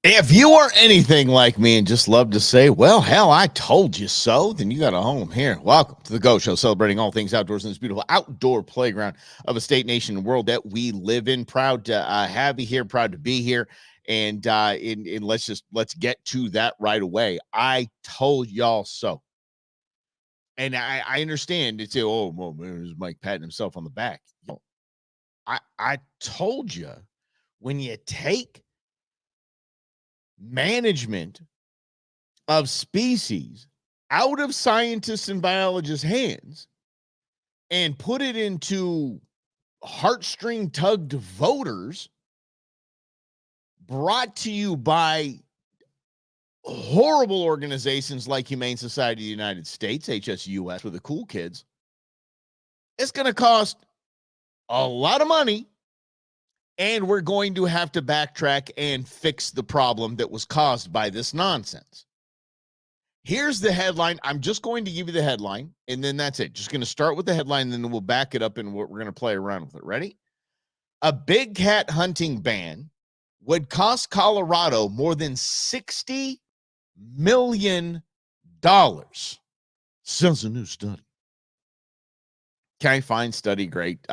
If you are anything like me and just love to say, well, hell, I told you so, then you got a home here. Welcome to the Go Show, celebrating all things outdoors in this beautiful outdoor playground of a state, nation, and world that we live in. Proud to have you here, proud to be here. And let's get to that right away. I told y'all so. And I understand it's oh well, there's Mike patting himself on the back. I told you when you take management of species out of scientists and biologists' hands and put it into heartstring tugged voters brought to you by horrible organizations like Humane Society of the United States, HSUS, for the cool kids, it's going to cost a lot of money. And we're going to have to backtrack and fix the problem that was caused by this nonsense. Here's the headline. I'm just going to give you the headline, and then that's it. Just going to start with the headline, and then we'll back it up, and we're going to play around with it. Ready? A big cat hunting ban would cost Colorado more than $60 million, says a new study. Okay, fine, study, great.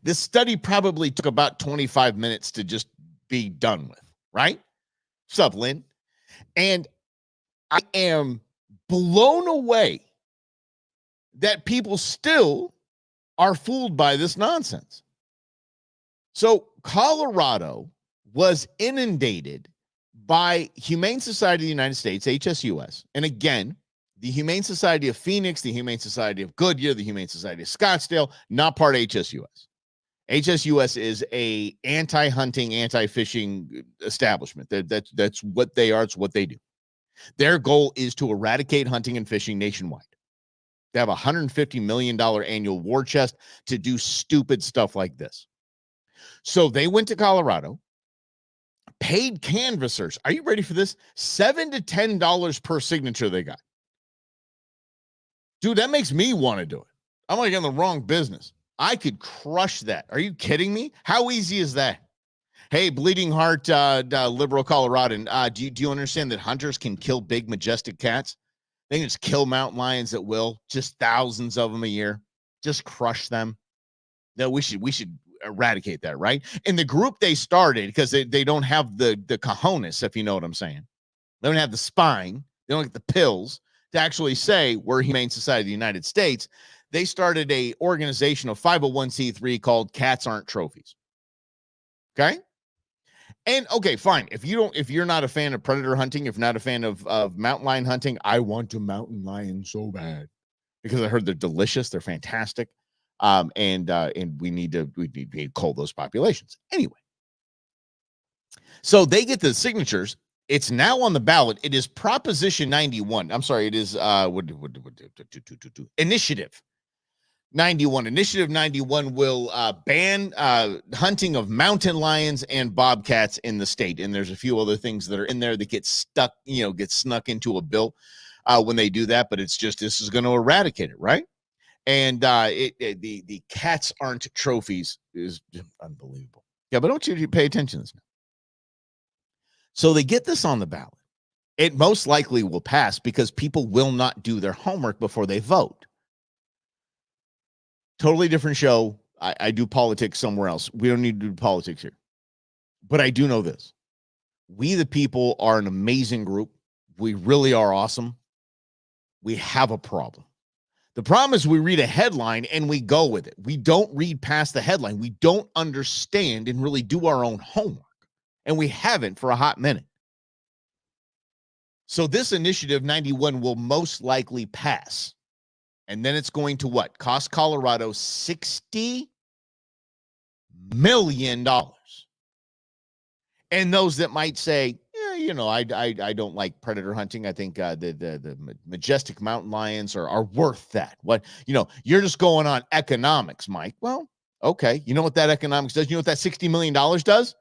This study probably took about 25 minutes to just be done with, right? What's up, Lynn? And I am blown away that people still are fooled by this nonsense. So Colorado was inundated by Humane Society of the United States, HSUS, and again, the Humane Society of Phoenix, the Humane Society of Goodyear, the Humane Society of Scottsdale, not part of HSUS. HSUS is a anti-hunting, anti-fishing establishment. That's what they are. It's what they do. Their goal is to eradicate hunting and fishing nationwide. They have a $150 million annual war chest to do stupid stuff like this. So they went to Colorado, paid canvassers. Are you ready for this? $7 to $10 per signature they got. Dude, that makes me want to do it. I'm like in the wrong business. I could crush that. Are you kidding me? How easy is that? Hey, Bleeding Heart, liberal Coloradan, do you understand that hunters can kill big, majestic cats? They can just kill mountain lions at will, just thousands of them a year, just crush them. No, we should eradicate that, right? And the group they started, because they don't have the cojones, if you know what I'm saying. They don't have the spine. They don't get the pills to actually say we're Humane Society of the United States. They started a organization of 501c3 called Cats Aren't Trophies. Okay. And okay, fine. If you're not a fan of predator hunting, if you're not a fan of mountain lion hunting, I want a mountain lion so bad because I heard they're delicious. They're fantastic. And we need to cull those populations anyway. So they get the signatures. It's now on the ballot. It is Proposition 91. I'm sorry. It is Initiative 91. Initiative 91 will ban hunting of mountain lions and bobcats in the state. And there's a few other things that are in there that get snuck into a bill when they do that. But it's just, this is going to eradicate it, right? And the Cats Aren't Trophies is unbelievable. Yeah, but don't you pay attention to this now. So they get this on the ballot. It most likely will pass because people will not do their homework before they vote. Totally different show. I do politics somewhere else. We don't need to do politics here. But I do know this. We, the people, are an amazing group. We really are awesome. We have a problem. The problem is we read a headline and we go with it. We don't read past the headline. We don't understand and really do our own homework. And we haven't for a hot minute. So this Initiative 91 will most likely pass. And then it's going to what? Cost Colorado $60 million. And those that might say, yeah, I don't like predator hunting. I think the majestic mountain lions are worth that. What, you're just going on economics, Mike. Well, okay. You know what that economics does? You know what that $60 million does?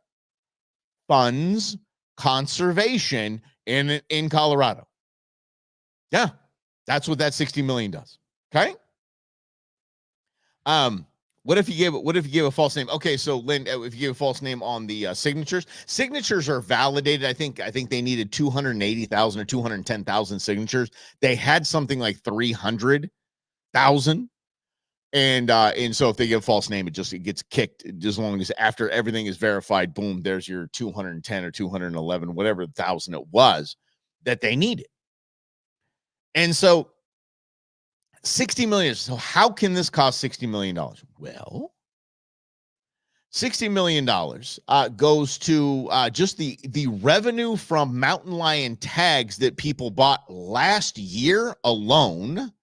Funds conservation in Colorado. Yeah, that's what that $60 million does. Okay. What if you give a false name? Okay, so Lynn, if you give a false name on the signatures are validated. I think they needed 280,000 or 210,000 signatures. They had something like 300,000. And so if they give a false name, it gets kicked as long as after everything is verified, boom, there's your 210 or 211, whatever thousand it was that they needed. And so 60 million. So how can this cost $60 million? Well, $60 million goes to just the revenue from Mountain Lion tags that people bought last year alone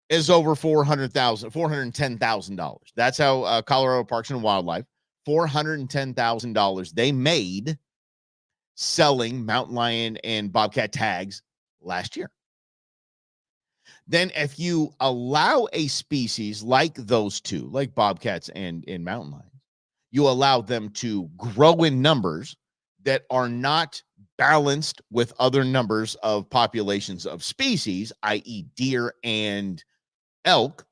is over $410,000. That's how Colorado Parks and Wildlife, $410,000 they made selling Mountain Lion and Bobcat tags last year. Then if you allow a species like those two, like bobcats and mountain lions, you allow them to grow in numbers that are not balanced with other numbers of populations of species, i.e. deer and elk,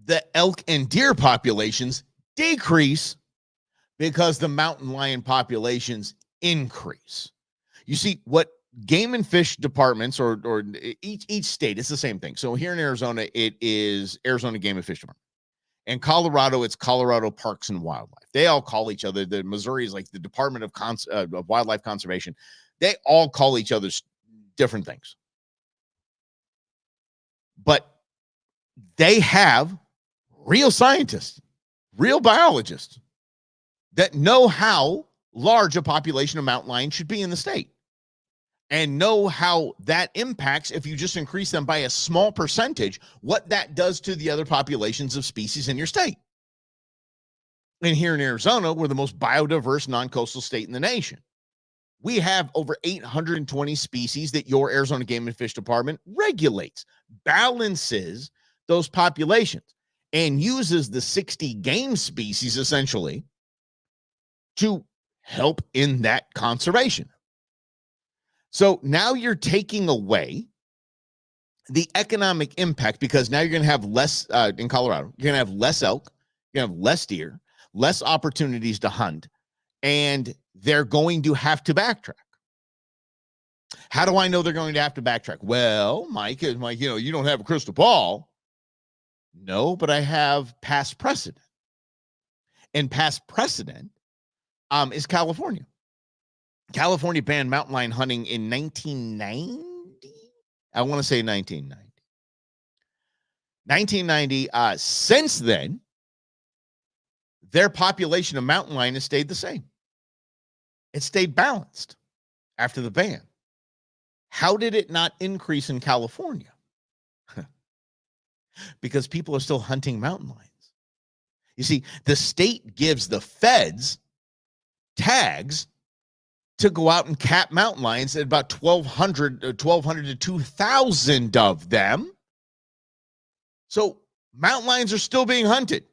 the elk and deer populations decrease because the mountain lion populations increase. You see, what game and fish departments or each state, it's the same thing. So here in Arizona, it is Arizona Game and Fish Department. In Colorado, it's Colorado Parks and Wildlife. They all call each other. The Missouri is like the Department of Wildlife Conservation. They all call each other different things. But they have real scientists, real biologists that know how large a population of mountain lions should be in the state and know how that impacts, if you just increase them by a small percentage, what that does to the other populations of species in your state. And here in Arizona, we're the most biodiverse non-coastal state in the nation. We have over 820 species that your Arizona Game and Fish Department regulates, balances those populations, and uses the 60 game species essentially to help in that conservation. So now you're taking away the economic impact because now you're going to have less in Colorado. You're going to have less elk. You're going to have less deer, less opportunities to hunt, and they're going to have to backtrack. How do I know they're going to have to backtrack? Well, Mike, you don't have a crystal ball. No, but I have past precedent. And past precedent is California. California banned mountain lion hunting in 1990. I want to say 1990. 1990. Since then, their population of mountain lion has stayed the same. It stayed balanced after the ban. How did it not increase in California? Because people are still hunting mountain lions. You see, the state gives the feds tags to go out and cap mountain lions at about 1,200 to 2,000 of them. So mountain lions are still being hunted.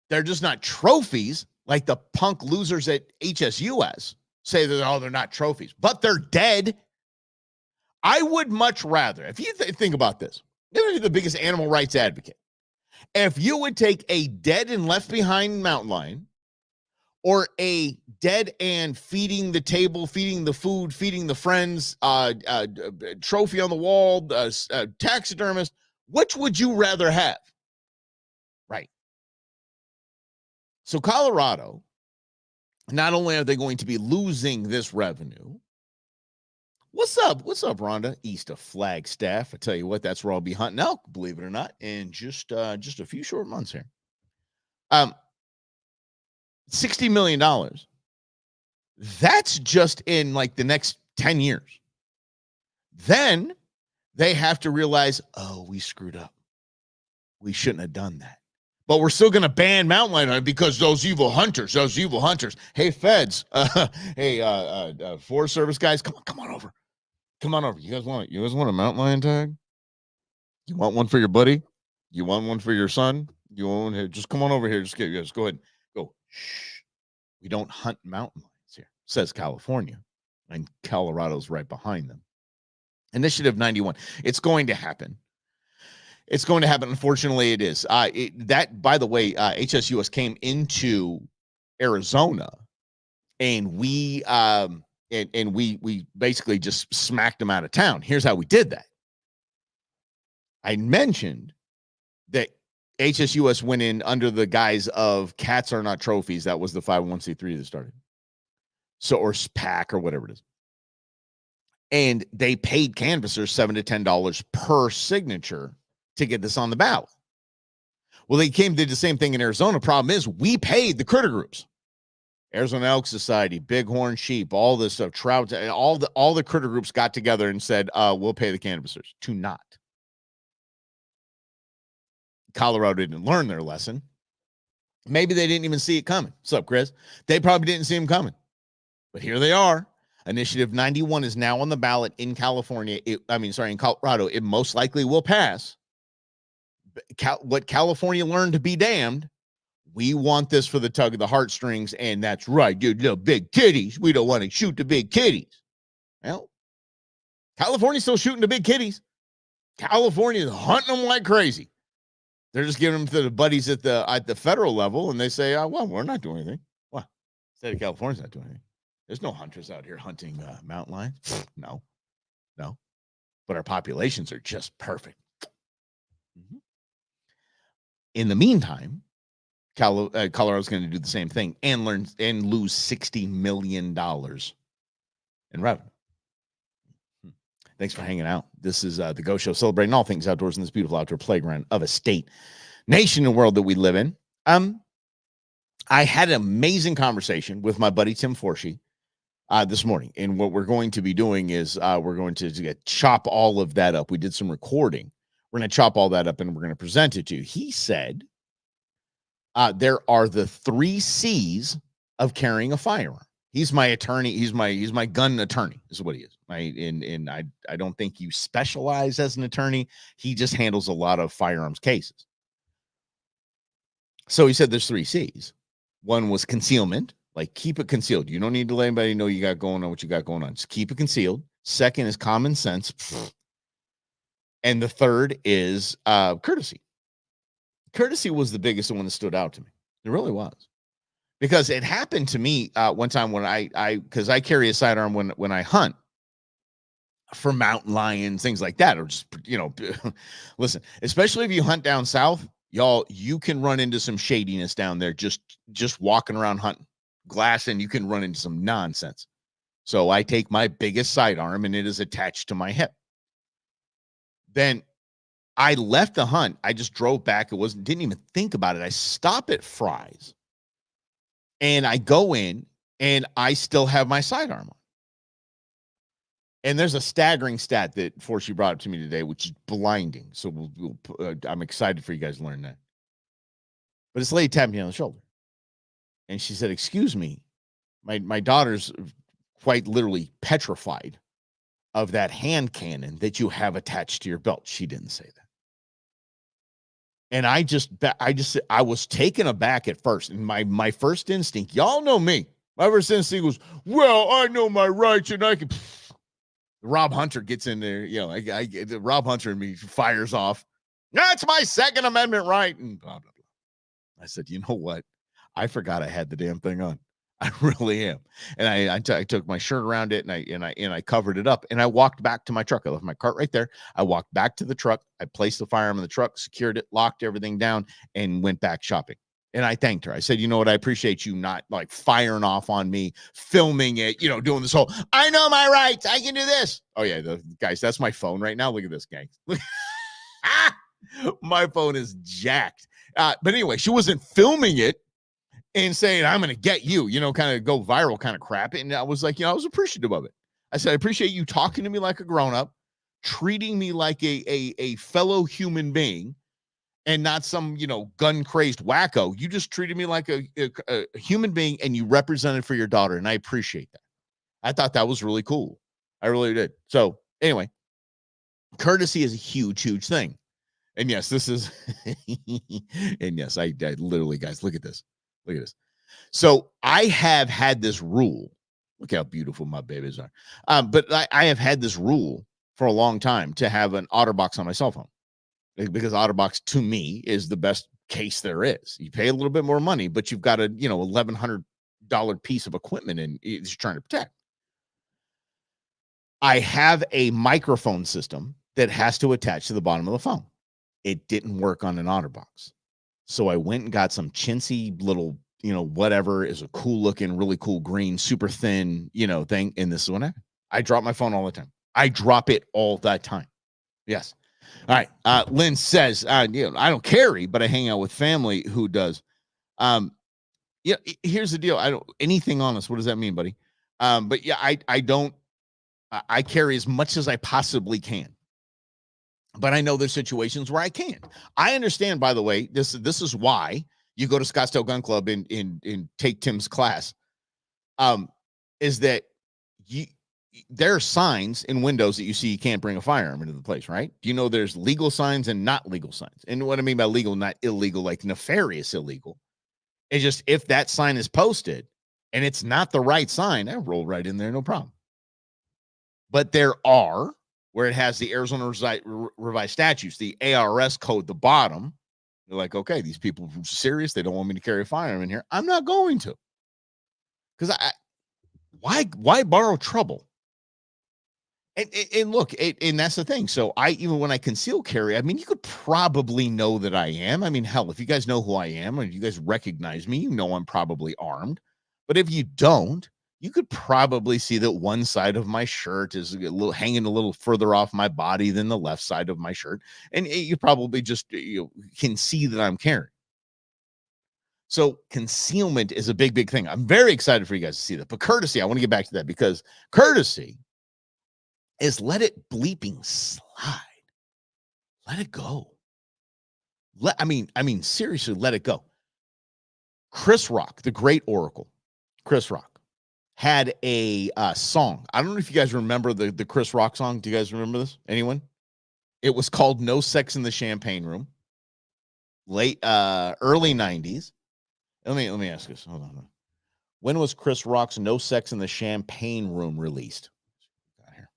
They're just not trophies like the punk losers at HSUS say that, they're not trophies, but they're dead. I would much rather, if you think about this, you're the biggest animal rights advocate. If you would take a dead and left behind mountain lion or a dead and feeding the table, feeding the food, feeding the friends, trophy on the wall, taxidermist, which would you rather have? Right. So Colorado, not only are they going to be losing this revenue. What's up, Rhonda? East of Flagstaff. I tell you what, that's where I'll be hunting elk, believe it or not, in just a few short months here. $60 million. That's just in like the next 10 years. Then they have to realize, we screwed up. We shouldn't have done that. But we're still going to ban mountain lion because those evil hunters. Hey, feds. Forest Service guys, come on over. Come on over. You guys want a mountain lion tag? You want one for your buddy? You want one for your son? You want one? Just come on over here. Just go ahead. Go. Shh. We don't hunt mountain lions here, says California. And Colorado's right behind them. Initiative 91. It's going to happen. It's going to happen. Unfortunately, it is. That, by the way, HSUS came into Arizona, and we basically just smacked them out of town. Here's how we did that. I mentioned that HSUS went in under the guise of cats are not trophies. That was the 501c3 that started. So, or SPAC or whatever it is. And they paid canvassers $7 to $10 per signature to get this on the ballot. Well, they did the same thing in Arizona. Problem is, we paid the critter groups. Arizona Elk Society, Bighorn Sheep, all this stuff, trout, all the critter groups got together and said, we'll pay the canvassers to not. Colorado didn't learn their lesson. Maybe they didn't even see it coming. What's up, Chris? They probably didn't see them coming. But here they are. Initiative 91 is now on the ballot in California. In Colorado. It most likely will pass. What California learned to be damned. We want this for the tug of the heartstrings, and that's right, dude. Little big kitties. We don't want to shoot the big kitties. Well, California's still shooting the big kitties. California's hunting them like crazy. They're just giving them to the buddies at the federal level, and they say, well, we're not doing anything. Well, state of California's not doing anything. There's no hunters out here hunting mountain lions. No. But our populations are just perfect. Mm-hmm. In the meantime, Colorado's going to do the same thing and lose $60 million in revenue. Thanks for hanging out. This is the Go Show, celebrating all things outdoors in this beautiful outdoor playground of a state, nation, and world that we live in. I had an amazing conversation with my buddy Tim Forshee this morning, and what we're going to be doing is we're going to chop all of that up. We did some recording. We're going to chop all that up, and we're going to present it to you. He said there are the 3 C's of carrying a firearm. He's my attorney. He's my gun attorney. Is what he is. And I don't think you specialize as an attorney. He just handles a lot of firearms cases. So he said there's 3 C's. One was concealment, like keep it concealed. You don't need to let anybody know you got going on what you got going on. Just keep it concealed. Second is common sense. And the third is courtesy. Courtesy was the biggest one that stood out to me. It really was. Because it happened to me one time when because I carry a sidearm when I hunt for mountain lions, things like that, or just, listen, especially if you hunt down south, y'all, you can run into some shadiness down there, just walking around hunting glass, and you can run into some nonsense. So I take my biggest sidearm and it is attached to my hip. Then I left the hunt. I just drove back. Didn't even think about it. I stop at Fry's. And I go in, and I still have my sidearm on. And there's a staggering stat that Forshee brought up to me today, which is blinding. So I'm excited for you guys to learn that. But this lady tapped me on the shoulder, and she said, "Excuse me, my daughter's quite literally petrified of that hand cannon that you have attached to your belt." She didn't say that. And I was taken aback at first. And my first instinct, y'all know me. My first instinct was, well, I know my rights, and I can. Rob Hunter gets in there, Rob Hunter and me fires off. That's my Second Amendment right, and blah, blah, blah. I said, you know what? I forgot I had the damn thing on. I really am. And I took my shirt around it, and I covered it up, and I walked back to my truck. I left my cart right there. I walked back to the truck. I placed the firearm in the truck, secured it, locked everything down, and went back shopping. And I thanked her. I said, you know what? I appreciate you not like firing off on me, filming it, doing this whole, I know my rights, I can do this. Oh yeah, guys, that's my phone right now. Look at this, gang. My phone is jacked. But anyway, she wasn't filming it and saying, I'm going to get you, kind of go viral kind of crap. And I was like, I was appreciative of it. I said, I appreciate you talking to me like a grown-up, treating me like a fellow human being, and not some, gun-crazed wacko. You just treated me like a human being, and you represented for your daughter, and I appreciate that. I thought that was really cool. I really did. So anyway, courtesy is a huge, huge thing. And yes, this is, and yes, I literally, guys, look at this. Look at this. So I have had this rule. Look how beautiful my babies are. But I have had this rule for a long time to have an OtterBox on my cell phone. because OtterBox to me is the best case there is. You pay a little bit more money, but you've got a $1,100 piece of equipment and it's trying to protect. I have a microphone system that has to attach to the bottom of the phone. It didn't work on an OtterBox. So I went and got some chintzy little, whatever is a cool looking, really cool green, super thin, thing. And this is what I drop my phone all the time. I drop it all that time. Yes. All right. Lynn says, I don't carry, but I hang out with family who does. Here's the deal. I don't anything on us. What does that mean, buddy? But yeah, I don't. I carry as much as I possibly can. But I know there's situations where I can't. I understand, by the way, this is why you go to Scottsdale Gun Club and take Tim's class. Is that there are signs in windows that you see you can't bring a firearm into the place, right? Do you know there's legal signs and not legal signs? And what I mean by legal, not illegal, like nefarious illegal. It's just if that sign is posted and it's not the right sign, I roll right in there, no problem. But there are where it has the Arizona Revised Statutes, the ARS code, the bottom. They're like, okay, these people are serious. They don't want me to carry a firearm in here. I'm not going to. Because why borrow trouble? And look, and that's the thing. So even when I conceal carry, I mean, you could probably know that I am. I mean, hell, if you guys know who I am or you guys recognize me, I'm probably armed. But if you don't, you could probably see that one side of my shirt is hanging a little further off my body than the left side of my shirt. And you probably just can see that I'm carrying. So concealment is a big, big thing. I'm very excited for you guys to see that. But courtesy, I want to get back to that because courtesy is let it bleeping slide. Let it go. I mean, seriously, let it go. Chris Rock, the great Oracle, Chris Rock, had a song. I don't know if you guys remember the Chris Rock song. Do you guys remember this? Anyone? It was called No Sex in the Champagne Room. Early 90s. Let me ask this. Hold on. When was Chris Rock's No Sex in the Champagne Room released? Here.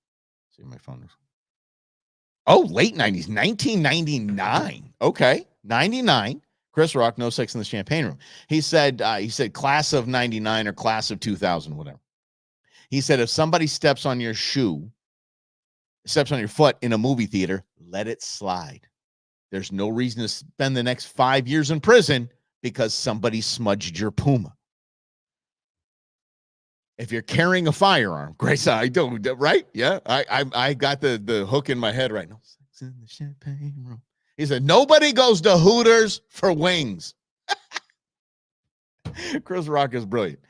See my phone is. Oh, late 90s, 1999. Okay. 99. Chris Rock, No Sex in the Champagne Room. He said class of 99 or class of 2000, whatever. He said, if somebody steps on your foot in a movie theater, let it slide. There's no reason to spend the next 5 years in prison because somebody smudged your Puma. If you're carrying a firearm, Grace, I don't, right? Yeah, I got the hook in my head right now. Sex in the Champagne Room. He said, nobody goes to Hooters for wings. Chris Rock is brilliant.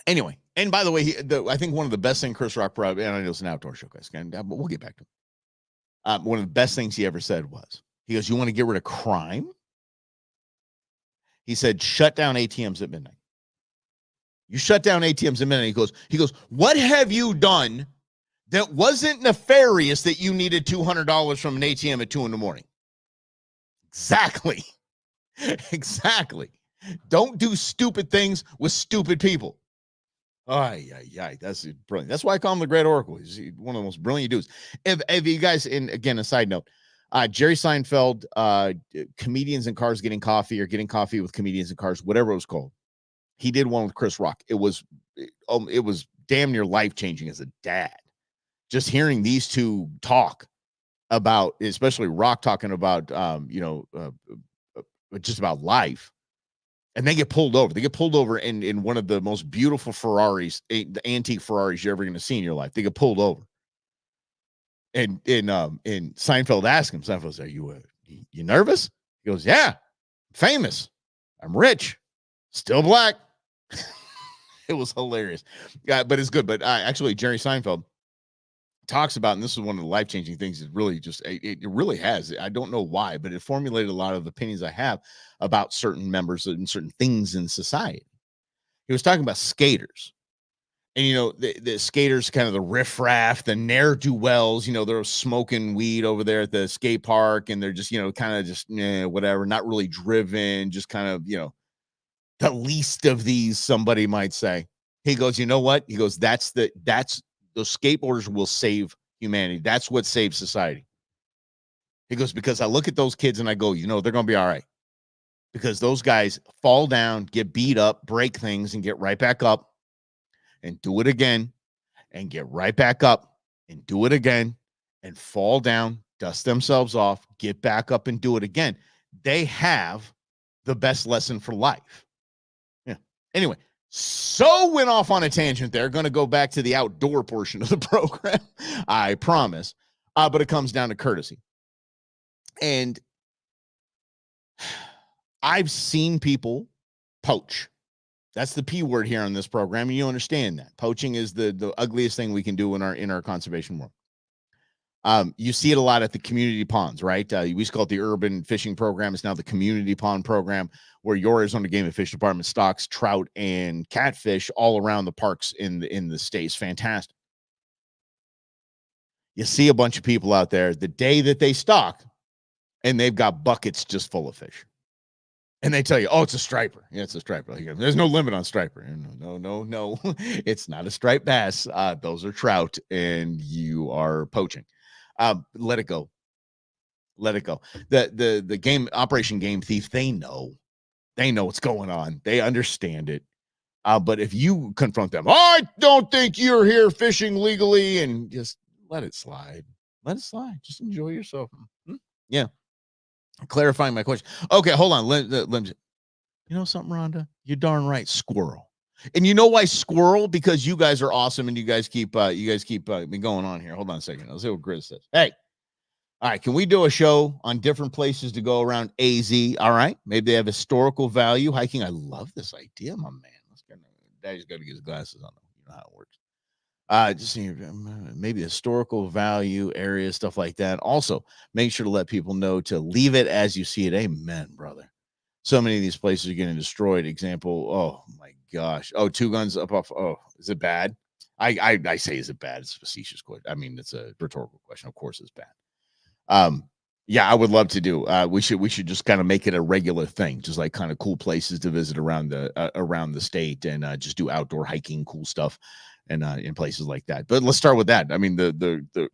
Anyway, and by the way, I think one of the best things Chris Rock probably, and I know it's an outdoor show, guys, but we'll get back to him. One of the best things he ever said was, he goes, you want to get rid of crime? He said, shut down ATMs at midnight. You shut down ATMs at midnight. He goes, what have you done that wasn't nefarious that you needed $200 from an ATM at 2 a.m? Exactly. Exactly. Don't do stupid things with stupid people. That's brilliant. That's why I call him the Great Oracle. He's one of the most brilliant dudes. If you guys, and again, a side note, Jerry Seinfeld, Comedians in Cars Getting Coffee, or Getting Coffee with Comedians in Cars, whatever it was called. He did one with Chris Rock. It was damn near life-changing as a dad. Just hearing these two talk about, especially Rock talking about, just about life. And they get pulled over. They get pulled over in one of the most beautiful Ferraris, the antique Ferraris you're ever going to see in your life. They get pulled over. And Seinfeld asked him, Seinfeld said, you nervous? He goes, yeah, I'm famous. I'm rich. Still black. It was hilarious. But it's good. But actually, Jerry Seinfeld talks about, and this is one of the life-changing things, it really just, it really has. I don't know why, but it formulated a lot of opinions I have about certain members and certain things in society. He was talking about skaters. And, the skaters, kind of the riffraff, the ne'er-do-wells, they're smoking weed over there at the skate park, and they're just, kind of just, whatever, not really driven, just kind of, the least of these, somebody might say. He goes, you know what? He goes, those skateboarders will save humanity. That's what saves society. He goes, because I look at those kids and I go, they're going to be all right. Because those guys fall down, get beat up, break things, and get right back up and do it again and get right back up and do it again and fall down, dust themselves off, get back up and do it again. They have the best lesson for life. Yeah. Anyway, so went off on a tangent there. Going to go back to the outdoor portion of the program, I promise. But it comes down to courtesy. And I've seen people poach. That's the P word here on this program. And you understand that. Poaching is the ugliest thing we can do in our conservation world. You see it a lot at the community ponds, right? We used to call it the urban fishing program. It's now the community pond program, where your Arizona Game and Fish Department stocks trout and catfish all around the parks in the state. It's fantastic. You see a bunch of people out there the day that they stock, and they've got buckets just full of fish. And they tell you, oh, it's a striper. Yeah, it's a striper. There's no limit on striper. No. It's not a striped bass. Those are trout, and you are poaching. Let it go. Let it go. The game Operation Game Thief, they know what's going on. They understand it. But if you confront them, I don't think you're here fishing legally, and just let it slide. Let it slide. Just enjoy yourself. Yeah. Clarifying my question. Okay, hold on. Let you know something, Rhonda? You're darn right, squirrel. And you know why squirrel? Because you guys are awesome, and you guys keep me going on here. Hold on a second. Let's see what Grizz says. Hey, all right, can we do a show on different places to go around AZ? All right, maybe they have historical value. Hiking. I love this idea, my man. Daddy's got to get his glasses on. You know how it works. Just maybe historical value areas, stuff like that. Also, make sure to let people know to leave it as you see it. Amen, brother. So many of these places are getting destroyed. Example, oh my gosh. Oh, two guns up off. Oh, is it bad? I say, is it bad? It's a facetious question. I mean, it's a rhetorical question. Of course it's bad. Yeah, I would love to do. We should just kind of make it a regular thing, just like kind of cool places to visit around the state, and just do outdoor hiking, cool stuff, and in places like that. But let's start with that. I mean, the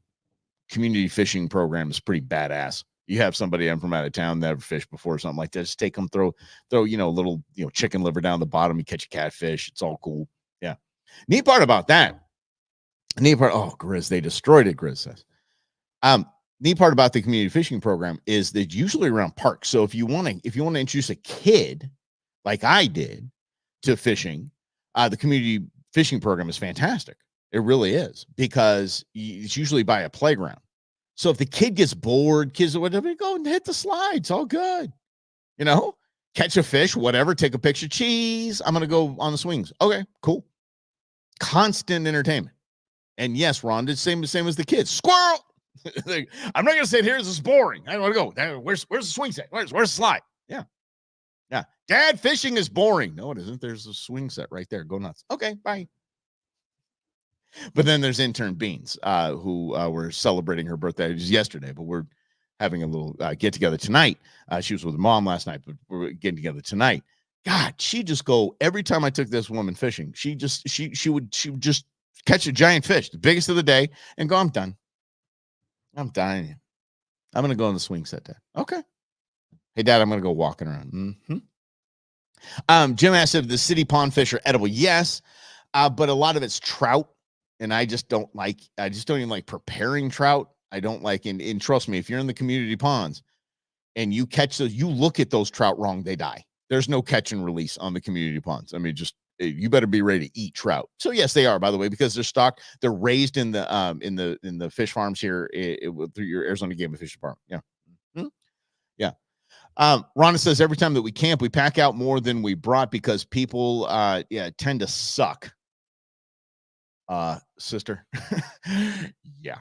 community fishing program is pretty badass. You have somebody in from out of town that have fished before or something like that. Just take them, throw a little chicken liver down the bottom. You catch a catfish. It's all cool. Yeah. Neat part about that. Oh, Grizz, they destroyed it. Grizz says. Neat part about the community fishing program is that usually around parks. So if you want to introduce a kid like I did to fishing, the community fishing program is fantastic. It really is, because it's usually by a playground. So if the kid gets bored, kids or whatever, go and hit the slide. It's all good. Catch a fish, whatever, take a picture. Cheese. I'm going to go on the swings. Okay, cool. Constant entertainment. And yes, Rhonda, same as the kids. Squirrel. I'm not going to sit here. This is boring. I don't want to go. Where's the swing set? Where's the slide? Yeah. Dad, fishing is boring. No, it isn't. There's a swing set right there. Go nuts. Okay, bye. But then there's intern Beans, who were celebrating her birthday. It was yesterday, but we're having a little get together tonight. She was with her mom last night, but we're getting together tonight. God, she just go every time I took this woman fishing. She would just catch a giant fish, the biggest of the day, and go, I'm done. I'm dying. I'm going to go on the swing set, Dad. Okay. Hey, Dad, I'm going to go walking around. Mm-hmm. Jim asked if the city pond fish are edible. Yes, but a lot of it's trout, and I just don't even like preparing trout. I don't like, and trust me, if you're in the community ponds and you catch those, you look at those trout wrong, they die. There's no catch and release on the community ponds. I mean, you better be ready to eat trout. So yes, they are, by the way, because they're stocked. They're raised in the fish farms here through your Arizona Game and Fish Department. Yeah. Mm-hmm. Yeah. Rhonda says every time that we camp, we pack out more than we brought because people tend to suck. Sister. Yeah,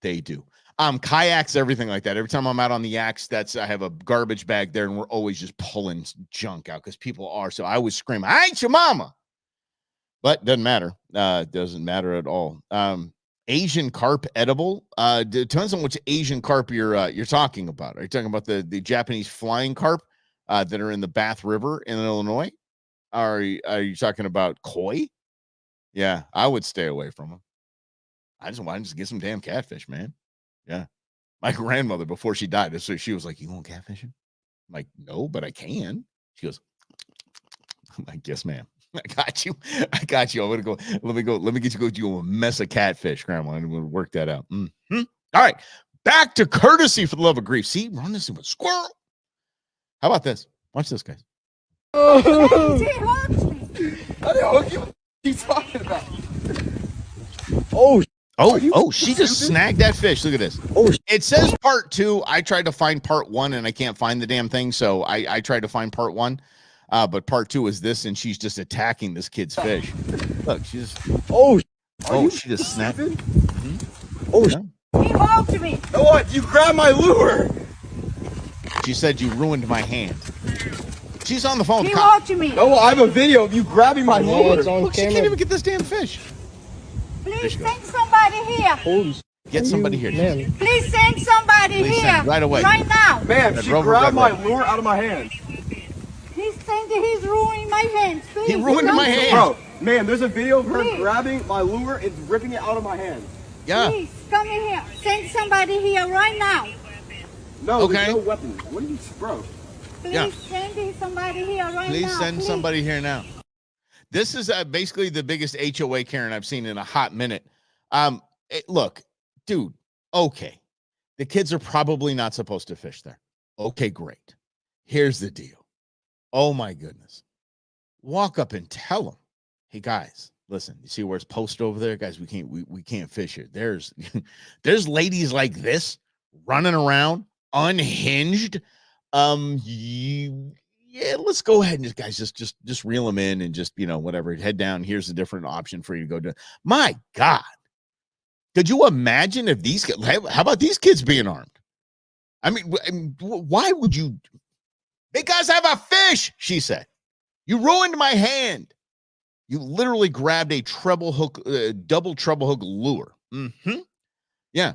they do. Kayaks, everything like that. Every time I'm out on the yaks, I have a garbage bag there, and we're always just pulling junk out because people are. So I always scream, I ain't your mama. But doesn't matter. Doesn't matter at all. Asian carp edible. Depends on which Asian carp you're talking about. Are you talking about the Japanese flying carp that are in the Bath River in Illinois? Are you talking about koi? Yeah, I would stay away from them. I just want to get some damn catfish, man. Yeah. My grandmother, before she died, so she was like, "You going catfishing?" I'm like, "No, but I can." She goes, I'm like, "Yes, ma'am. I got you. I got you. I'm gonna go. Let me get you a mess of catfish, Grandma. I'm gonna work that out." Mm-hmm. All right, back to courtesy for the love of grief. See, run this with squirrel. How about this? Watch this, guys. Oh, she hooked me. I didn't hook you. What are you talking about? Oh, she just snagged that fish. Look at this. Oh, it says part 2. I tried to find part 1 and I can't find the damn thing. So I tried to find part 1. But part 2 is this, and she's just attacking this kid's fish. Look, she's she just snapped. Mm-hmm. Oh, yeah. He hooked me. No, what? You grabbed my lure. She said you ruined my hand. She's on the phone. He hooked me. No, I have a video of you grabbing my lure. Look, she can't even get this damn fish. Please send somebody here. Get somebody here. Please send somebody here. Right away. Right now. Ma'am, she grabbed my lure out of my hand. He's saying that he's ruining my hand. Please, he ruined my hand. Bro, man, there's a video of her grabbing my lure and ripping it out of my hand. Yeah. Please, come in here. Send somebody here right now. No, there's no weapon. What are you, bro? Please send somebody here right now. Please send somebody here now. This is basically the biggest HOA Karen I've seen in a hot minute. Look, dude, okay. The kids are probably not supposed to fish there. Okay, great. Here's the deal. Oh, my goodness. Walk up and tell them, hey, guys, listen, you see where it's posted over there? Guys, we can't fish here. There's ladies like this running around unhinged. Yeah, let's go ahead and just reel them in and just, whatever, head down. Here's a different option for you to go to. My God. Could you imagine if how about these kids being armed? I mean, why would you? Because I have a fish, she said. You ruined my hand. You literally grabbed a double treble hook lure. Mm-hmm. Yeah.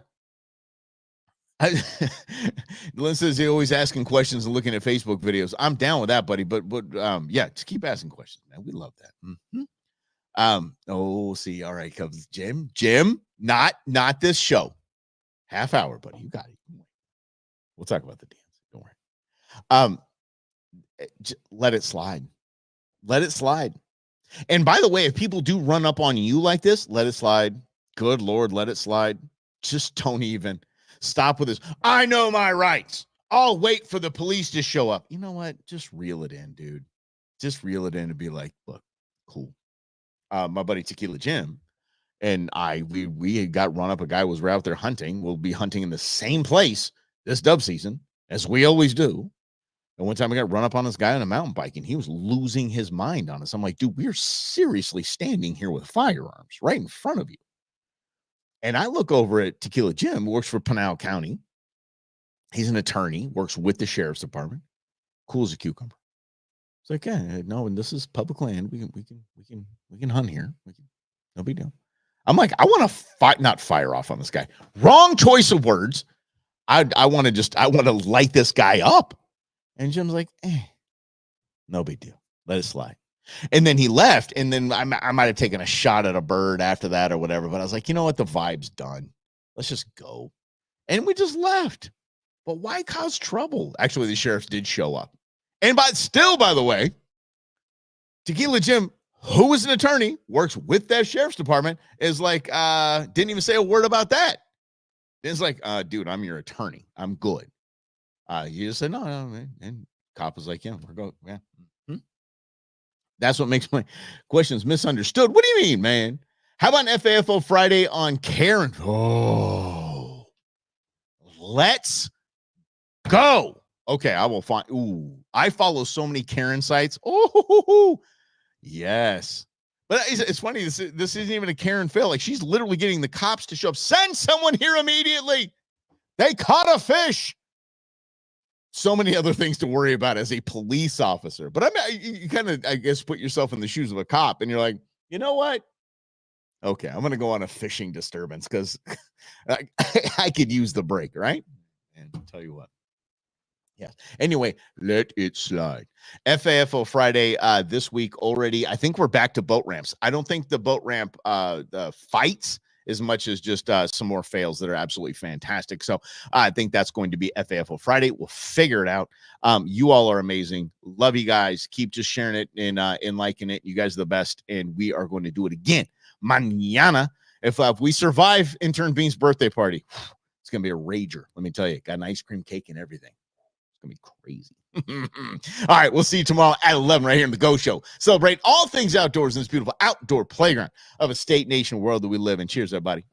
Lynn says he always asking questions and looking at Facebook videos. I'm down with that, buddy. But yeah, just keep asking questions, man. We love that. Mm-hmm. See, all right, comes Jim, not this show. Half hour, buddy. You got it. We'll talk about the dance. Don't worry. Let it slide. Let it slide. And by the way, if people do run up on you like this, let it slide. Good Lord, let it slide. Just don't even. Stop with this. I know my rights. I'll wait for the police to show up. You know what? Just reel it in, dude. Just reel it in and be like, look, cool. My buddy Tequila Jim and we got run up. A guy was out there hunting. We'll be hunting in the same place this dove season as we always do. And one time we got run up on this guy on a mountain bike and he was losing his mind on us. I'm like, dude, we're seriously standing here with firearms right in front of you. And I look over at Tequila Jim, who works for Pinal County. He's an attorney, works with the sheriff's department. Cool as a cucumber. It's like, yeah, no, and this is public land. We can hunt here. No big deal. I'm like, I want to not fire off on this guy. Wrong choice of words. I want to light this guy up. And Jim's like, no big deal. Let it slide. And then he left, and then I might have taken a shot at a bird after that or whatever. But I was like, you know what? The vibe's done. Let's just go. And we just left. But why cause trouble? Actually, the sheriffs did show up. And by the way, Tequila Jim, who is an attorney, works with that sheriff's department, is like, didn't even say a word about that. It's like, dude, I'm your attorney. I'm good. You just said, no. And cop was like, yeah, we're going. Yeah. That's what makes my questions misunderstood. What do you mean, man? How about an FAFO Friday on Karen? Oh, let's go. Okay, I will find. Ooh, I follow so many Karen sites. Oh, yes. But it's funny. This isn't even a Karen fail. Like, she's literally getting the cops to show up. Send someone here immediately. They caught a fish. So many other things to worry about as a police officer. But you kind of, I guess, put yourself in the shoes of a cop and you're like, you know what? Okay, I'm going to go on a fishing disturbance because I could use the break, right? And I'll tell you what. Yes. Anyway, let it slide. FAFO Friday this week already. I think we're back to boat ramps. I don't think the boat ramp the fights as much as just some more fails that are absolutely fantastic. So I think that's going to be FAFO Friday. We'll figure it out. You all are amazing. Love you guys. Keep just sharing it and liking it. You guys are the best, and we are going to do it again mañana. If we survive Intern Bean's birthday party, it's going to be a rager. Let me tell you, got an ice cream cake and everything. It's going to be crazy. All right, we'll see you tomorrow at 11 right here in the Go Show. Celebrate all things outdoors in this beautiful outdoor playground of a state, nation, world that we live in. Cheers, everybody.